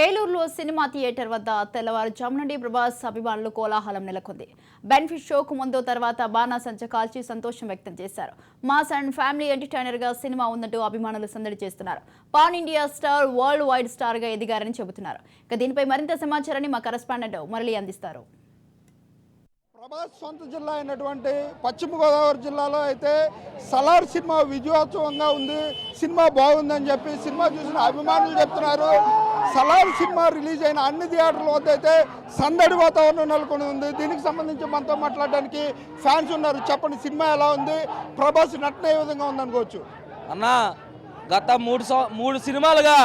ఏలూరులో cinema theatre వద్ద తెల్లవారుజాము నుండి ప్రభాస్ అభిమానులు కోలాహలం నెలకొంది. బెనిఫిట్ షోకు ముందు తర్వాత బాణాసంచ కాల్చి సంతోషం వ్యక్తం చేశారు. మాస్ అండ్ ఫ్యామిలీ ఎంటర్టైనర్ గా సినిమా ఉందంటూ అభిమానులు సందడి చేస్తున్నారు. Pan India star world wide star గా ఎదిగారని చెబుతున్నారు. ఇక దీనిపై మరింత సమాచారాన్ని మా కరెస్పాండెంట్ మురళి అందిస్తారు. ప్రభాస్ సొంత జిల్లా అయినటువంటి పశ్చిమ గోదావరి జిల్లాలో అయితే సలార్ సినిమా విజయోత్సవంగా ఉంది. సినిమా బాగుందని చెప్పి సినిమా చూసిన అభిమానులు చెప్తున్నారు. సలార్ సినిమా రిలీజ్ అయిన అన్ని థియేటర్ల వద్ద అయితే సందడి వాతావరణం నెలకొని ఉంది. దీనికి సంబంధించి మనతో మాట్లాడడానికి ఫ్యాన్స్ ఉన్నారు. చెప్పండి, సినిమా ఎలా ఉంది? ప్రభాస్ నటన ఏ విధంగా ఉందనుకోవచ్చు? అన్న, గత మూడు సినిమాలుగా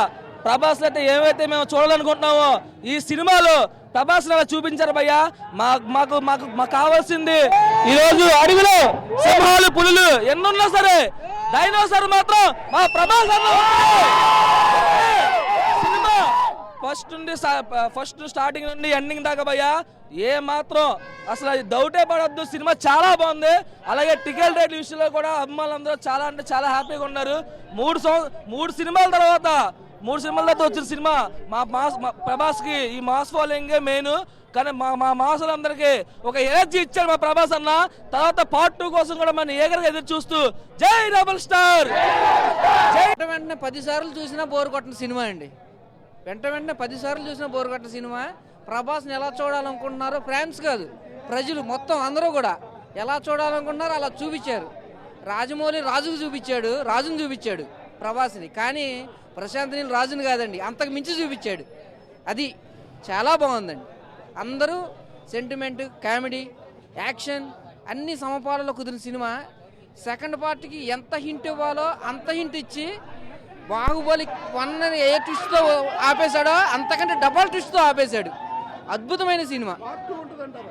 ప్రభాస్ అయితే ఏమైతే మేము చూడాలనుకుంటున్నామో ఈ సినిమాలో ప్రభాస్ అలా చూపించారు భయ్యా. మాకు కావాల్సింది ఈరోజు అడవిలో సింహాలు, పులులు ఎన్నున్నా సరే డైనోసార్ మాత్రం మా ప్రభాస్ అన్న. సినిమా ఫస్ట్ స్టార్టింగ్ నుండి ఎండింగ్ దాకా భయ్యా ఏ మాత్రం అసలు డౌటే పడద్దు. సినిమా చాలా బాగుంది. అలాగే టికెట్ రేట్ల విషయంలో కూడా అభిమానులందరూ చాలా అంటే చాలా హ్యాపీగా ఉన్నారు. మూడు సినిమాల తర్వాత వచ్చిన సినిమా మా ప్రభాస్కి ఈ మాస్ ఫాలోయింగే మెయిన్. కానీ మా మాసులందరికీ ఒక ఎనర్జీ ఇచ్చాడు మా ప్రభాస్ అన్న. తర్వాత పార్ట్ 2 కోసం కూడా మన ఏగరగా ఎదురు చూస్తూ జై డబుల్ స్టార్. వెంటనే 10 సార్లు చూసినా బోర్ కొట్టిన సినిమా అండి. వెంటనే 10 సార్లు చూసినా బోర్ కొట్టిన సినిమా. ప్రభాస్ని ఎలా చూడాలనుకుంటున్నారో ఫ్యాన్స్ కాదు, ప్రజలు మొత్తం అందరూ కూడా ఎలా చూడాలనుకుంటున్నారో అలా చూపించారు. రాజమౌళి రాజును చూపించాడు ప్రభాస్ని. కానీ ప్రశాంత్ నీల్ రాజుని కాదండి, అంతకు మించి చూపించాడు. అది చాలా బాగుందండి. అందరూ సెంటిమెంట్, కామెడీ, యాక్షన్ అన్ని సమపాలలో కుదిరిన సినిమా. సెకండ్ పార్ట్కి ఎంత హింట్ ఇవ్వాలో అంత హింట్ ఇచ్చి బాహుబలి 1 ఏ ట్విస్ట్తో ఆపేశాడో అంతకంటే డబల్ ట్విస్ట్తో ఆపేశాడు. అద్భుతమైన సినిమా.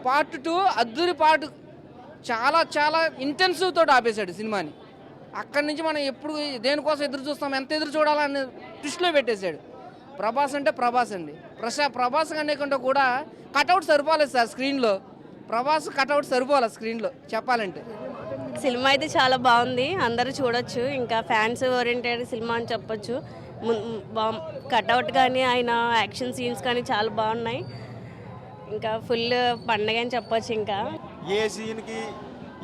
పార్ట్ 2 అద్భుత పార్ట్ చాలా చాలా ఇంటెన్సివ్ తోటి ఆపేశాడు సినిమాని. అక్కడి నుంచి మనం ఎప్పుడు దేనికోసం ఎదురు చూస్తాం, ఎంత ఎదురు చూడాలని ట్విస్ట్లో పెట్టేశాడు. ప్రభాస్ అంటే ప్రభాస్ అండి. ప్రభాస్ అనేకుండా కూడా కటౌట్ సరిపోలేదు సార్ స్క్రీన్లో. ప్రభాస్ కటౌట్ సరిపోలేదు స్క్రీన్లో చెప్పాలంటే. సినిమా అయితే చాలా బాగుంది, అందరూ చూడొచ్చు. ఇంకా ఫ్యాన్స్ ఓరియంటెడ్ సినిమా అని చెప్పొచ్చు. కటౌట్ కానీ ఆయన యాక్షన్ సీన్స్ కానీ చాలా బాగున్నాయి. ఇంకా ఫుల్ పండగ అని చెప్పొచ్చు. ఇంకా ఏ సీన్కి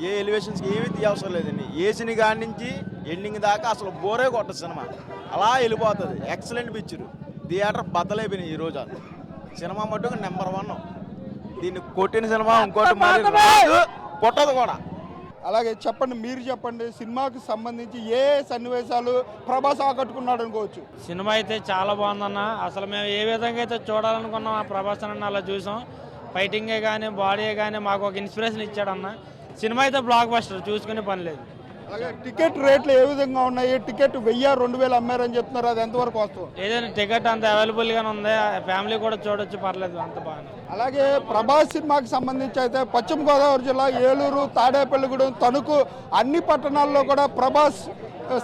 ఏ ఎలివేషన్స్కి ఏమీ తీయవసరం లేదండి. ఏ సీన్ కాడి నుంచి ఎండింగ్ దాకా అసలు బోరే కొట్టదు సినిమా, అలా వెళ్ళిపోతుంది. Excellent picture. థియేటర్ బద్దలైపోయినాయి ఈరోజు. సినిమా మట్టుకు నెంబర్ 1. దీన్ని కొట్టిన సినిమా ఇంకోటి కొట్టదు కూడా. అలాగే చెప్పండి, మీరు చెప్పండి, సినిమాకి సంబంధించి ఏ సన్నివేశాలు ప్రభాస్ ఆకట్టుకున్నాడు అనుకోవచ్చు? సినిమా అయితే చాలా బాగుందన్న. అసలు మేము ఏ విధంగా అయితే చూడాలనుకున్నాం ఆ ప్రభాస్ అన్న అలా చూసాం. ఫైటింగే కానీ బాడీ కానీ మాకు ఒక ఇన్స్పిరేషన్ ఇచ్చాడన్న. సినిమా అయితే బ్లాక్ బస్టర్, చూసుకునే పని లేదు. అలాగే టికెట్ రేట్లు ఏ విధంగా ఉన్నాయి? టికెట్ 1000-2000 అమ్మారని చెప్తున్నారు, అది ఎంతవరకు వస్తుంది? ఏదైనా టికెట్ అంత అవైలబుల్గానే ఉంది, ఫ్యామిలీ కూడా చూడొచ్చు, పర్లేదు, అంత బాగా. అలాగే ప్రభాస్ సినిమాకి సంబంధించి అయితే పశ్చిమ గోదావరి జిల్లా ఏలూరు, తాడేపల్లిగూడెం, తణుకు అన్ని పట్టణాల్లో కూడా ప్రభాస్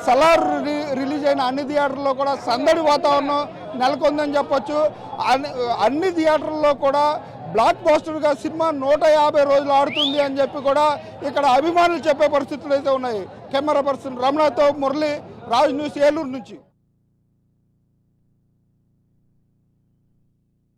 సలార్ రిలీజ్ అయిన అన్ని థియేటర్లో కూడా సందడి వాతావరణం నెలకొందని చెప్పొచ్చు. అన్ని థియేటర్లలో కూడా బ్లాక్ బాస్టర్గా సినిమా 150 రోజులు ఆడుతుంది అని చెప్పి కూడా ఇక్కడ అభిమానులు చెప్పే పరిస్థితులు అయితే ఉన్నాయి. కెమెరా పర్సన్ రమణతో మురళి, రాజ్ న్యూస్, ఏలూరు నుంచి.